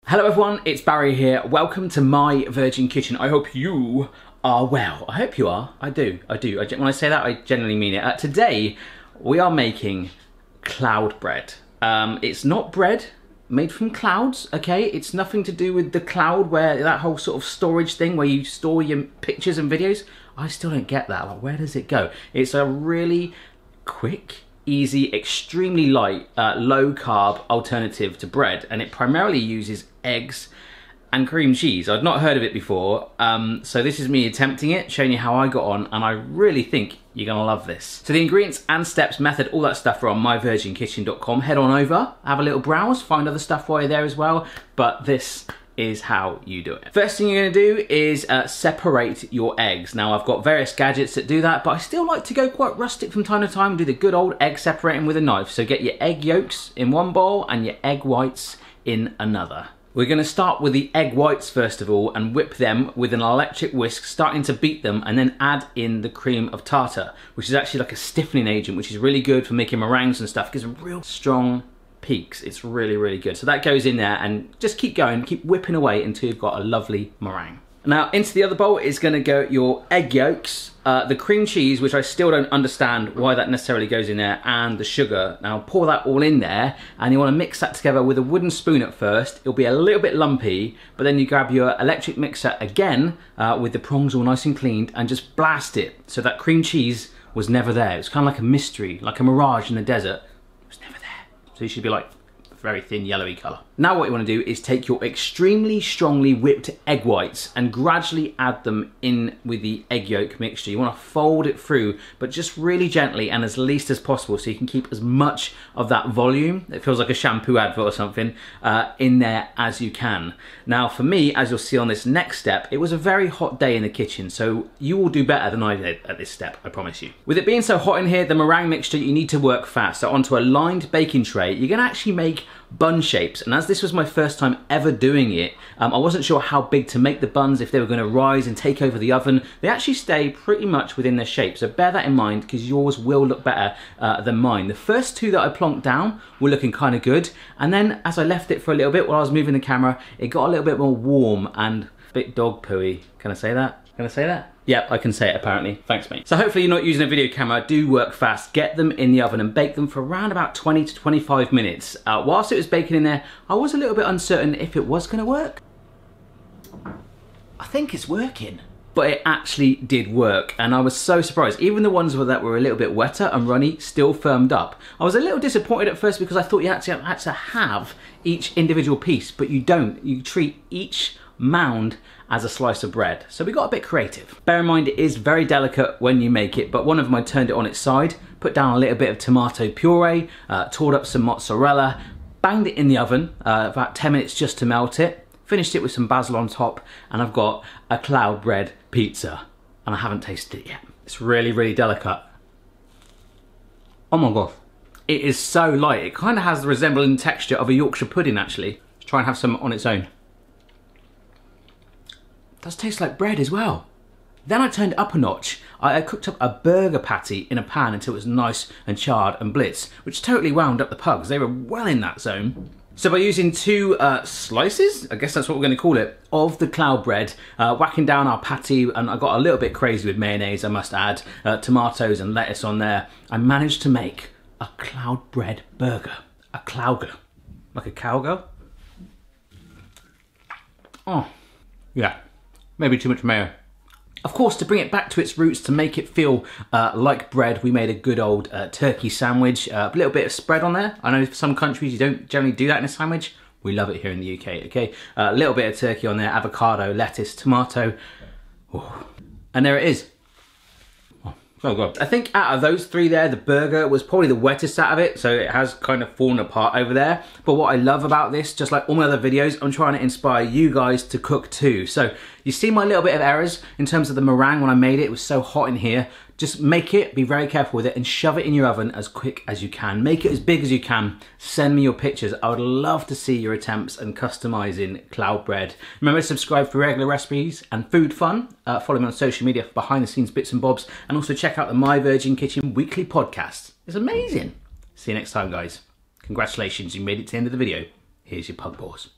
Hello everyone, it's Barry here. Welcome to my Virgin Kitchen. I hope you are well. I hope you are. I do. When I say that, I genuinely mean it. Today, we are making cloud bread. It's not bread made from clouds, okay? It's nothing to do with the cloud, where that whole sort of storage thing where you store your pictures and videos. I still don't get that. Like, where does it go? It's a really quick, easy, extremely light, low carb alternative to bread, and it primarily uses eggs and cream cheese. I'd not heard of it before, so this is me attempting it, showing you how I got on, and I really think you're gonna love this. So the ingredients and steps, method, all that stuff are on myvirginkitchen.com. Head on over, have a little browse, find other stuff while you're there as well, but this is how you do it. First thing you're gonna do is separate your eggs. Now I've got various gadgets that do that, but I still like to go quite rustic from time to time and do the good old egg separating with a knife. So get your egg yolks in one bowl and your egg whites in another. We're gonna start with the egg whites first of all and whip them with an electric whisk, starting to beat them, and then add in the cream of tartar, which is actually like a stiffening agent, which is really good for making meringues and stuff. It gives them real strong peaks. It's really, really good. So that goes in there, and just keep going, keep whipping away until you've got a lovely meringue. Now into the other bowl is gonna go your egg yolks, the cream cheese, which I still don't understand why that necessarily goes in there, and the sugar. Now pour that all in there, and you wanna mix that together with a wooden spoon at first. It'll be a little bit lumpy, but then you grab your electric mixer again, with the prongs all nice and cleaned, and just blast it. So that cream cheese was never there. It was kind of like a mystery, like a mirage in the desert. It was never there. So you should be like a very thin yellowy colour. Now what you want to do is take your extremely strongly whipped egg whites and gradually add them in with the egg yolk mixture. You want to fold it through, but just really gently and as least as possible, so you can keep as much of that volume, it feels like a shampoo advert or something, in there as you can. Now for me, as you'll see on this next step, it was a very hot day in the kitchen, so you will do better than I did at this step, I promise you. With it being so hot in here, the meringue mixture, you need to work fast. So onto a lined baking tray, you're going to actually make bun shapes, and as this was my first time ever doing it, I wasn't sure how big to make the buns, if they were going to rise and take over the oven. They actually stay pretty much within their shape, so bear that in mind because yours will look better than mine. The first two that I plonked down were looking kind of good, and then as I left it for a little bit while I was moving the camera, it got a little bit more warm and a bit dog pooey. Can I say that? Can I say that? Yep, I can say it apparently. Thanks, mate. So hopefully you're not using a video camera. Do work fast. Get them in the oven and bake them for around about 20 to 25 minutes. Whilst it was baking in there, I was a little bit uncertain if it was gonna work. I think it's working. But it actually did work, and I was so surprised. Even the ones that were a little bit wetter and runny still firmed up. I was a little disappointed at first because I thought you had to have each individual piece, but you don't. You treat each mound as a slice of bread. So we got a bit creative. Bear in mind it is very delicate when you make it, but one of them I turned it on its side, put down a little bit of tomato puree, toured up some mozzarella, banged it in the oven, about 10 minutes just to melt it, finished it with some basil on top, and I've got a cloud bread pizza, and I haven't tasted it yet. It's really, really delicate. Oh my god. It is so light. It kind of has the resembling texture of a Yorkshire pudding actually. Let's try and have some on its own. It does taste like bread as well. Then I turned it up a notch. I cooked up a burger patty in a pan until it was nice and charred and blitzed, which totally wound up the pugs. They were well in that zone. So by using two slices, I guess that's what we're going to call it, of the cloud bread, whacking down our patty, and I got a little bit crazy with mayonnaise, I must add, tomatoes and lettuce on there, I managed to make a cloud bread burger. A clowger. Like a cowgirl? Oh, yeah. Maybe too much mayo. Of course, to bring it back to its roots, to make it feel like bread, we made a good old turkey sandwich. A little bit of spread on there. I know for some countries you don't generally do that in a sandwich. We love it here in the UK, okay? A little bit of turkey on there, avocado, lettuce, tomato. Oh. And there it is. Oh, so good. I think out of those three there, the burger was probably the wettest out of it, so it has kind of fallen apart over there. But what I love about this, just like all my other videos, I'm trying to inspire you guys to cook too. So you see my little bit of errors in terms of the meringue when I made it. It was so hot in here. Just make it, be very careful with it, and shove it in your oven as quick as you can. Make it as big as you can. Send me your pictures. I would love to see your attempts and customizing cloud bread. Remember to subscribe for regular recipes and food fun. Follow me on social media for behind the scenes bits and bobs, and also check out the My Virgin Kitchen weekly podcast. It's amazing. See you next time, guys. Congratulations, you made it to the end of the video. Here's your pug paws.